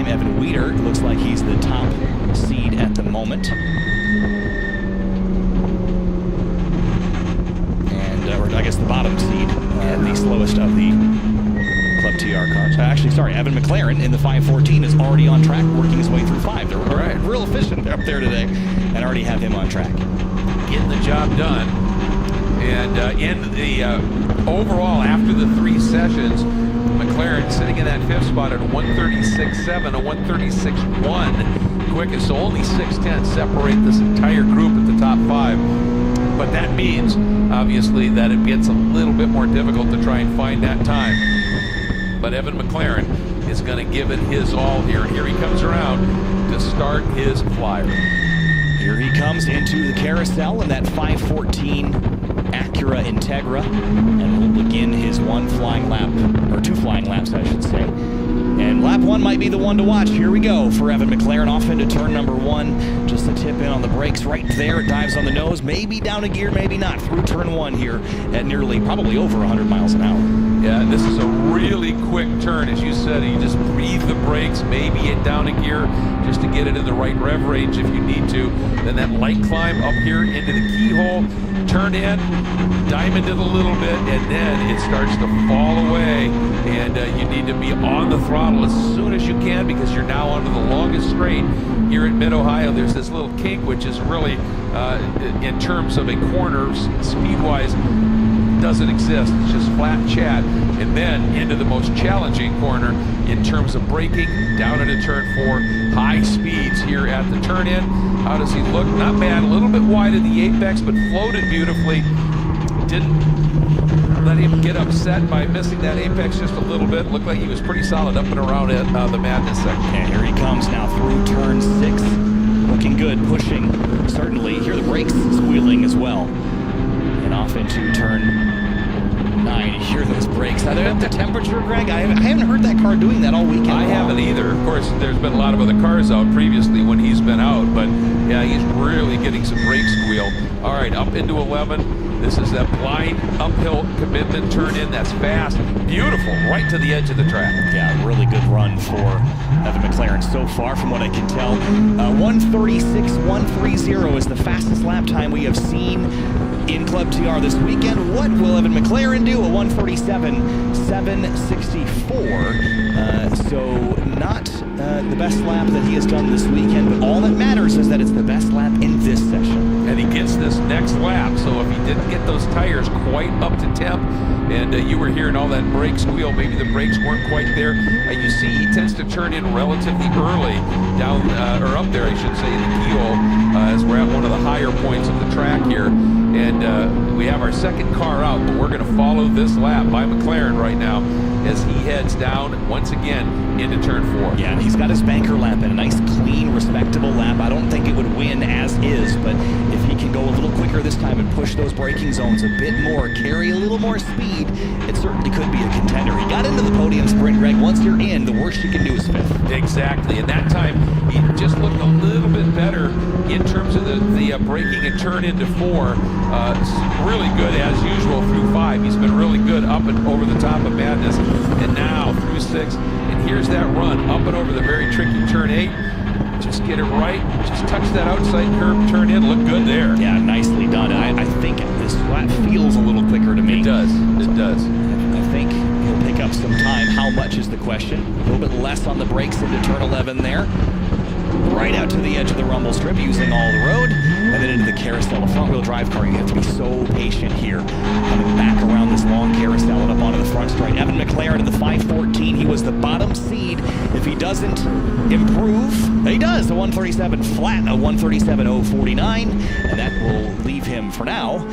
time. Evan Weider looks like he's the top seed at the moment. And, or I guess the bottom seed, the slowest of the Club TR cars. Actually, sorry, Evan McLaren in the 514 is already on track, working his way through 5. They're real efficient up there today, and already have him on track. Getting the job done. And in the overall, after the 3 sessions, McLaren sitting in that 5th spot at a 136.7, a 136.1 quickest. So only 6/10 separate this entire group at the top 5. But that means, obviously, that it gets a little bit more difficult to try and find that time. But Evan McLaren is going to give it his all here. Here he comes around to start his flyer. Here he comes into the carousel in that 514 Acura Integra, and will begin his 1 flying lap, or 2 flying laps, I should say. And lap 1 might be the one to watch. Here we go for Evan McLaren off into turn number 1. Just a tip in on the brakes right there. It dives on the nose, maybe down a gear, maybe not. Through turn 1 here at nearly, probably over 100 miles an hour. Yeah, this is a really quick turn. As you said, you just breathe the brakes, maybe it down a gear just to get it in the right rev range if you need to. Then that light climb up here into the keyhole, turn in, diamond it a little bit, and then it starts to fall away. And you need to be on the throttle as soon as you can, because you're now onto the longest straight here at Mid-Ohio. There's this little kink, which is really, in terms of a corner, speed-wise, doesn't exist. It's just flat chat. And then into the most challenging corner in terms of braking, down into turn 4, high speeds here at the turn in. How does he look? Not bad. A little bit wide of the apex, but floated beautifully. Didn't let him get upset by missing that apex just a little bit. Looked like he was pretty solid up and around at the madness section. And here he comes now through turn 6. Looking good, pushing, certainly. Hear the brakes squealing as well. And off into turn 9. You hear those brakes. Are they at the temperature, Greg? I haven't heard that car doing that all weekend. I haven't either. Of course, there's been a lot of other cars out previously when he's been out, but yeah, he's really getting some brake squeal. All right, up into 11. This is that blind uphill commitment turn in. That's fast, beautiful, right to the edge of the track. Yeah, really good run for Evan McLaren so far, from what I can tell. 136.130 is the fastest lap time we have seen in Club TR this weekend. What will Evan McLaren do? A 147.764. So not the best lap that he has done this weekend, but all that matters is that it's the best lap in this session. And he gets this next lap, so if he didn't get those tires quite up to temp, and you were hearing all that brake squeal, maybe the brakes weren't quite there. You see he tends to turn in relatively early, down, or up there I should say, in the keyhole, as we're at one of the higher points of the track here. And we have our second car out, but we're going to follow this lap by McLaren right now as he heads down once again into turn 4. Yeah, and he's got his banker lap in a nice, clean, respectable lap. I don't think it would win as is, but if he can go a little quicker this time and push those braking zones a bit more, carry a little more speed, it certainly could be a contender. He got into the podium sprint, Greg. Once you're in, the worst you can do is 5th. Exactly, and that time he just looked a little bit better in terms of the braking and turn into 4. Really good as usual through 5. He's been really good up and over the top of madness, and now through 6. And here's that run up and over the very tricky turn 8. Just get it right, just touch that outside curve, turn in, look good there. Yeah, nicely done. I think this lap feels a little quicker to me. It does, it does. I think he'll pick up some time. How much is the question? A little bit less on the brakes into turn 11 there. Right out to the edge of the rumble strip, using all the road, and then into the carousel. A front-wheel drive car, you have to be so patient here. Coming back around this long carousel and up onto the front straight. Evan McLaren in the 514, he was the bottom seed. If he doesn't improve, he does. A 137 flat, a 137.049, and that will leave him for now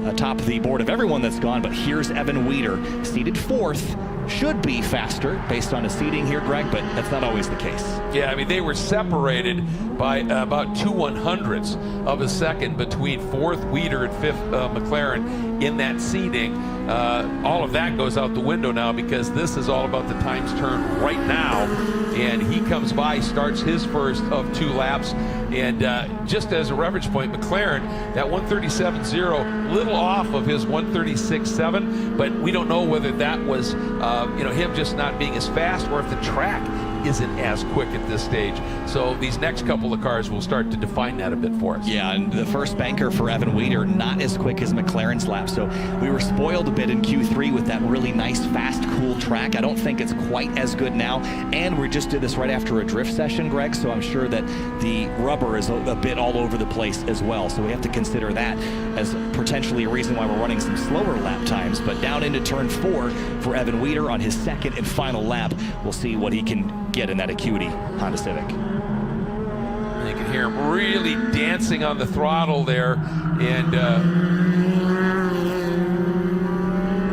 atop the board of everyone that's gone. But here's Evan Weider, seated 4th. Should be faster based on his seating here, Greg, but that's not always the case. Yeah, I mean, they were separated by about 2/100ths of a second between 4th Weider and 5th McLaren in that seating. All of that goes out the window now, because this is all about the times turned right now. And he comes by, starts his first of 2 laps. And just as a reference point, McLaren, that 137.0, little off of his 136.7, but we don't know whether that was him just not being as fast, or if the track isn't as quick at this stage. So these next couple of cars will start to define that a bit for us. Yeah, and the first banker for Evan Weider, not as quick as McLaren's lap. So we were spoiled a bit in Q3 with that really nice, fast, cool track. I don't think it's quite as good now. And we just did this right after a drift session, Greg, so I'm sure that the rubber is a bit all over the place as well. So we have to consider that as potentially a reason why we're running some slower lap times. But down into turn 4 for Evan Weider on his second and final lap. We'll see what he can get in that Acuity Honda Civic. You can hear him really dancing on the throttle there, and a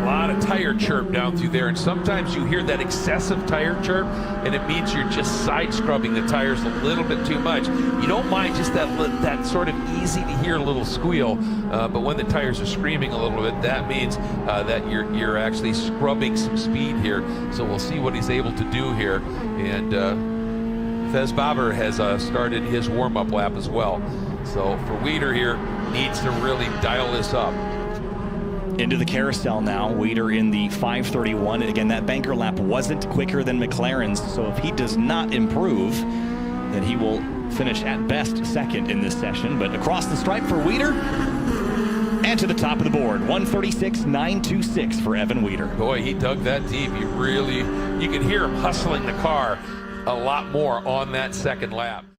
lot of tire chirp down through there. And sometimes you hear that excessive tire chirp, and it means you're just side scrubbing the tires a little bit too much. You don't mind just that sort of easy to hear little squeal, but when the tires are screaming a little bit, that means that you're actually scrubbing some speed here. So we'll see what he's able to do here. And Fez Baber has started his warm-up lap as well. So for Weider here, needs to really dial this up. Into the carousel now, Weider in the 5:31. And again, that banker lap wasn't quicker than McLaren's, so if he does not improve, then he will finish at best second in this session. But across the stripe for Weider, and to the top of the board, 136.926 for Evan Weider. Boy, he dug that deep. You can hear him hustling the car a lot more on that second lap.